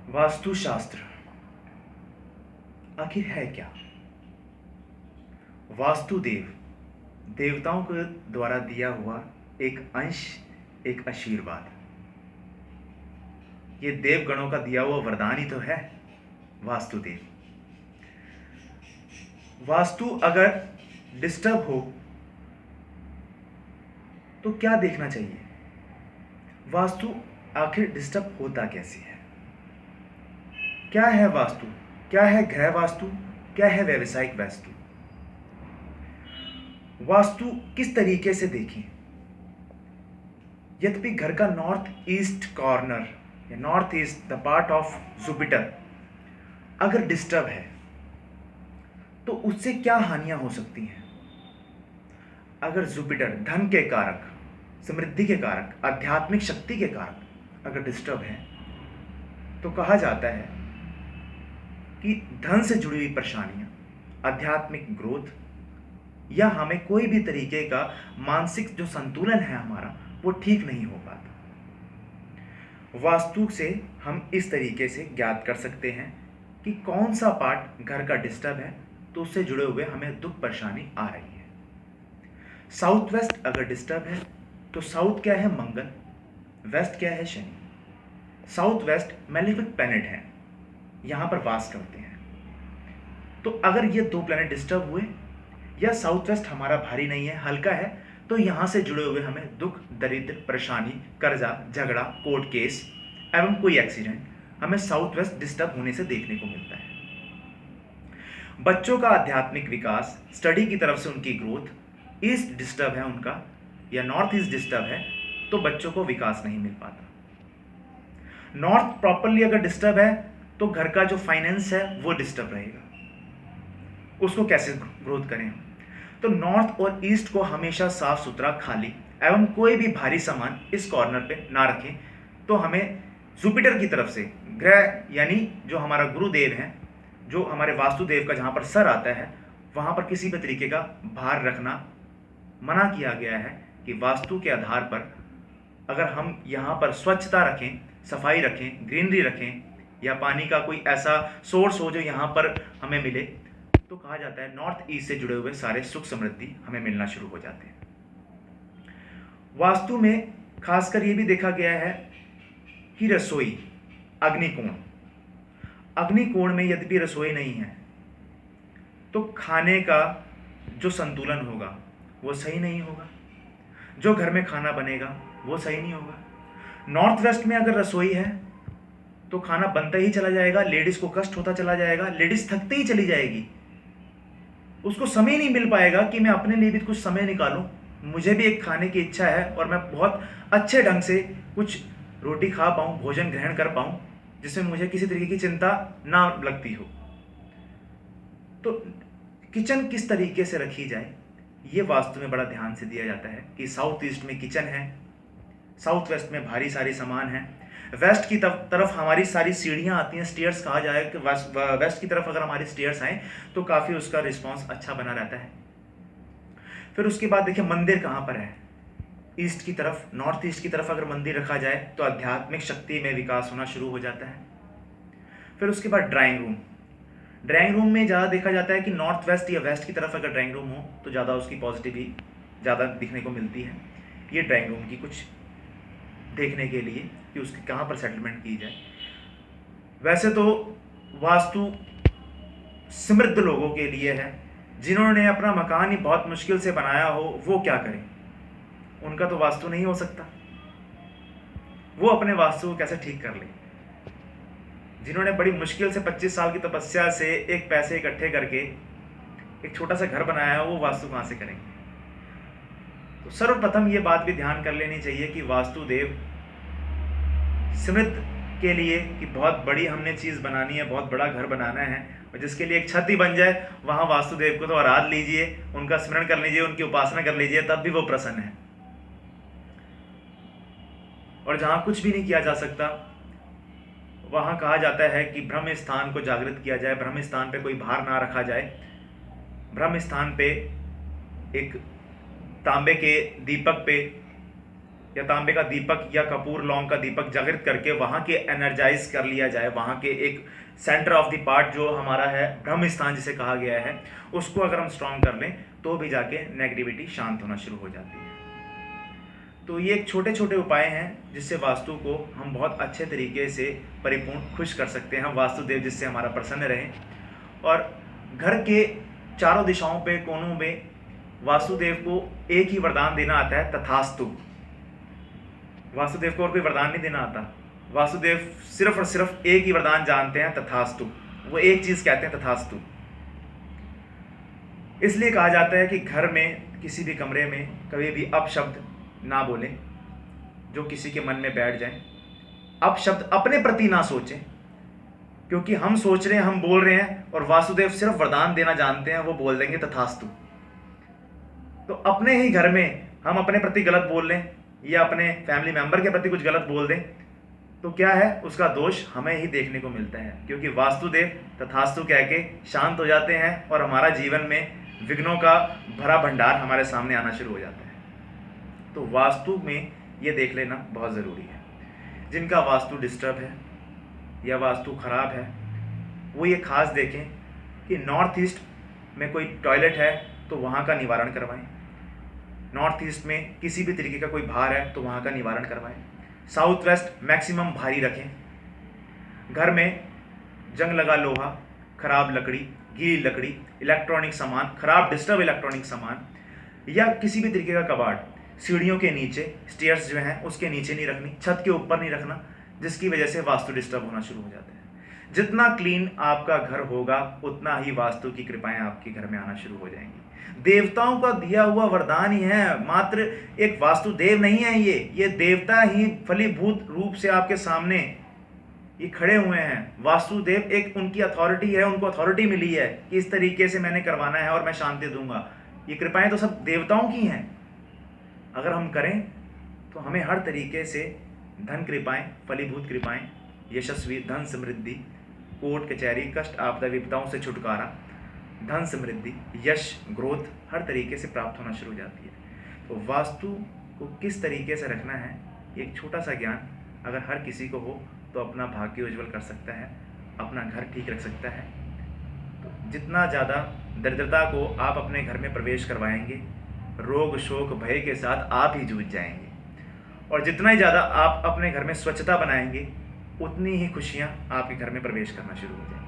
वास्तुशास्त्र आखिर है क्या? वास्तुदेव देवताओं के द्वारा दिया हुआ एक अंश, एक आशीर्वाद। ये देवगणों का दिया हुआ वरदान ही तो है वास्तुदेव। वास्तु अगर डिस्टर्ब हो तो क्या देखना चाहिए? वास्तु आखिर डिस्टर्ब होता कैसे है? क्या है वास्तु? क्या है गृह वास्तु? क्या है व्यावसायिक वास्तु? वास्तु किस तरीके से देखें? यद्यपि घर का नॉर्थ ईस्ट कॉर्नर या north east the part of Jupiter अगर डिस्टर्ब है तो उससे क्या हानियां हो सकती हैं? अगर जुपिटर धन के कारक, समृद्धि के कारक, आध्यात्मिक शक्ति के कारक अगर डिस्टर्ब है तो कहा जाता है कि धन से जुड़ी हुई परेशानियां, आध्यात्मिक ग्रोथ या हमें कोई भी तरीके का मानसिक जो संतुलन है हमारा वो ठीक नहीं हो पाता। वास्तु से हम इस तरीके से ज्ञात कर सकते हैं कि कौन सा पार्ट घर का डिस्टर्ब है तो उससे जुड़े हुए हमें दुख परेशानी आ रही है। साउथ वेस्ट अगर डिस्टर्ब है तो साउथ क्या है? मंगल। वेस्ट क्या है? Shani. South west malefic planet है, यहां पर वास करते हैं। तो अगर ये दो प्लैनेट डिस्टर्ब हुए या साउथ वेस्ट हमारा भारी नहीं है, हल्का है, तो यहां से जुड़े हुए हमें दुख, दरिद्र, परेशानी, कर्जा, झगड़ा, कोर्ट केस एवं कोई एक्सीडेंट हमें साउथ वेस्ट डिस्टर्ब होने से देखने को मिलता है। बच्चों का आध्यात्मिक विकास, स्टडी की तरफ से उनकी ग्रोथ, ईस्ट डिस्टर्ब है उनका या नॉर्थ ईस्ट डिस्टर्ब है तो बच्चों को विकास नहीं मिल पाता। नॉर्थ प्रॉपरली अगर डिस्टर्ब है तो घर का जो फाइनेंस है वो डिस्टर्ब रहेगा, उसको कैसे ग्रोथ करें? तो नॉर्थ और ईस्ट को हमेशा साफ सुथरा, खाली एवं कोई भी भारी सामान इस कॉर्नर पे ना रखें। तो हमें जुपिटर की तरफ से ग्रह यानी जो हमारा गुरुदेव है, जो हमारे वास्तुदेव का जहां पर सर आता है, वहां पर किसी भी तरीके का भार रखना मना किया गया है। कि वास्तु के आधार पर अगर हम यहाँ पर स्वच्छता रखें, सफाई रखें, ग्रीनरी रखें या पानी का कोई ऐसा सोर्स हो जो यहाँ पर हमें मिले, तो कहा जाता है नॉर्थ ईस्ट से जुड़े हुए सारे सुख समृद्धि हमें मिलना शुरू हो जाते हैं। वास्तु में खासकर ये भी देखा गया है कि रसोई, अग्निकोण, अग्निकोण में यद्यपि रसोई नहीं है तो खाने का जो संतुलन होगा वो सही नहीं होगा, जो घर में खाना बनेगा वो सही नहीं होगा। नॉर्थ वेस्ट में अगर रसोई है तो खाना बनता ही चला जाएगा, लेडीज को कष्ट होता चला जाएगा, लेडीज थकते ही चली जाएगी, उसको समय नहीं मिल पाएगा कि मैं अपने लिए भी कुछ समय निकालूं, मुझे भी एक खाने की इच्छा है और मैं बहुत अच्छे ढंग से कुछ रोटी खा पाऊं, भोजन ग्रहण कर पाऊं जिसमें मुझे किसी तरीके की चिंता ना लगती हो। तो किचन किस तरीके से रखी जाए ये वास्तु में बड़ा ध्यान से दिया जाता है कि साउथ ईस्ट में किचन है, साउथ वेस्ट में भारी सारी सामान है, वेस्ट की तरफ हमारी सारी सीढ़ियां आती हैं, स्टेयर्स कहा जाए कि वेस्ट की तरफ अगर हमारी स्टेयर्स आए तो काफ़ी उसका रिस्पांस अच्छा बना रहता है। फिर उसके बाद देखिए मंदिर कहाँ पर है? ईस्ट की तरफ, नॉर्थ ईस्ट की तरफ अगर मंदिर रखा जाए तो आध्यात्मिक शक्ति में विकास होना शुरू हो जाता है। फिर उसके बाद ड्राइंग रूम, ड्राइंग रूम में ज़्यादा देखा जाता है कि नॉर्थ वेस्ट या वेस्ट की तरफ अगर ड्राइंग रूम हो तो ज़्यादा उसकी पॉजिटिविटी ज़्यादा दिखने को मिलती है। ये ड्राइंग रूम की कुछ देखने के लिए कि उसकी कहाँ पर सेटलमेंट की जाए। वैसे तो वास्तु समृद्ध लोगों के लिए है, जिन्होंने अपना मकान ही बहुत मुश्किल से बनाया हो वो क्या करें, उनका तो वास्तु नहीं हो सकता, वो अपने वास्तु को कैसे ठीक कर ले। जिन्होंने बड़ी मुश्किल से 25 साल की तपस्या से एक पैसे इकट्ठे करके एक छोटा सा घर बनाया है, वो वास्तु कहाँ से करेंगे? तो सर्वप्रथम ये बात भी ध्यान कर लेनी चाहिए कि वास्तुदेव समृद्ध के लिए कि बहुत बड़ी हमने चीज़ बनानी है, बहुत बड़ा घर बनाना है और जिसके लिए एक छत ही बन जाए, वहाँ वास्तुदेव को तो आराध लीजिए, उनका स्मरण कर लीजिए, उनकी उपासना कर लीजिए, तब भी वो प्रसन्न है। और जहाँ कुछ भी नहीं किया जा सकता वहाँ कहा जाता है कि ब्रह्म स्थान को जागृत किया जाए, ब्रह्म स्थान पे कोई भार ना रखा जाए, ब्रह्म स्थान पे एक तांबे के दीपक पे या तांबे का दीपक या कपूर लौंग का दीपक जागृत करके वहाँ के एनर्जाइज कर लिया जाए, वहाँ के एक सेंटर ऑफ द पार्ट जो हमारा है ब्रह्म स्थान जिसे कहा गया है, उसको अगर हम स्ट्रांग कर लें तो भी जाके नेगेटिविटी शांत होना शुरू हो जाती है। तो ये एक छोटे छोटे उपाय हैं जिससे वास्तु को हम बहुत अच्छे तरीके से परिपूर्ण खुश कर सकते हैं, वास्तुदेव जिससे हमारा प्रसन्न रहे। और घर के चारों दिशाओं पे कोनों में वास्तुदेव को एक ही वरदान देना आता है, तथास्तु। वास्तुदेव को और कोई वरदान नहीं देना आता। वासुदेव सिर्फ और सिर्फ एक ही वरदान जानते हैं, तथास्तु। वो एक चीज कहते हैं, तथास्तु। इसलिए कहा जाता है कि घर में किसी भी कमरे में कभी भी अपशब्द ना बोलें जो किसी के मन में बैठ जाए। अपशब्द अपने प्रति ना सोचें, क्योंकि हम सोच रहे हैं, हम बोल रहे हैं, और वासुदेव सिर्फ वरदान देना जानते हैं, वो बोल देंगे तथास्तु। तो अपने ही घर में हम अपने प्रति गलत बोल लें या अपने फैमिली मेंबर के प्रति कुछ गलत बोल दें तो क्या है, उसका दोष हमें ही देखने को मिलता है, क्योंकि वास्तुदेव तथास्तु कह के शांत हो जाते हैं और हमारा जीवन में विघ्नों का भरा भंडार हमारे सामने आना शुरू हो जाता है। तो वास्तु में ये देख लेना बहुत ज़रूरी है। जिनका वास्तु डिस्टर्ब है या वास्तु खराब है वो ये खास देखें कि नॉर्थ ईस्ट में कोई टॉयलेट है तो वहाँ का निवारण करवाएं। नॉर्थ ईस्ट में किसी भी तरीके का कोई भार है तो वहाँ का निवारण करवाएं। साउथ वेस्ट मैक्सिमम भारी रखें। घर में जंग लगा लोहा, खराब लकड़ी, गीली लकड़ी, इलेक्ट्रॉनिक सामान, खराब डिस्टर्ब इलेक्ट्रॉनिक सामान, या किसी भी तरीके का कबाड़ सीढ़ियों के नीचे, स्टेयर्स जो हैं उसके नीचे नहीं रखनी, छत के ऊपर नहीं रखना, जिसकी वजह से वास्तु डिस्टर्ब होना शुरू हो जाता है। जितना क्लीन आपका घर होगा उतना ही वास्तु की कृपाएं आपके घर में आना शुरू हो जाएंगी। देवताओं का दिया हुआ वरदान ही है, मात्र एक वास्तुदेव नहीं है, ये देवता ही फलीभूत रूप से आपके सामने ये खड़े हुए हैं। वास्तुदेव एक उनकी अथॉरिटी है, उनको अथॉरिटी मिली है कि इस तरीके से मैंने करवाना है और मैं शांति दूंगा। ये कृपाएं तो सब देवताओं की हैं। अगर हम करें तो हमें हर तरीके से धन कृपाएं, फलीभूत कृपाएं, यशस्वी धन समृद्धि, कोर्ट कचहरी, कष्ट आपदा विपदाओं से छुटकारा, धन समृद्धि, यश, ग्रोथ हर तरीके से प्राप्त होना शुरू हो जाती है। तो वास्तु को किस तरीके से रखना है, एक छोटा सा ज्ञान अगर हर किसी को हो तो अपना भाग्य उज्जवल कर सकता है, अपना घर ठीक रख सकता है। तो जितना ज़्यादा दरिद्रता को आप अपने घर में प्रवेश करवाएंगे, रोग शोक भय के साथ आप ही जूझ जाएंगे। और जितना ही ज़्यादा आप अपने घर में स्वच्छता बनाएंगे उतनी ही खुशियाँ आपके घर में प्रवेश करना शुरू हो जाएंगी।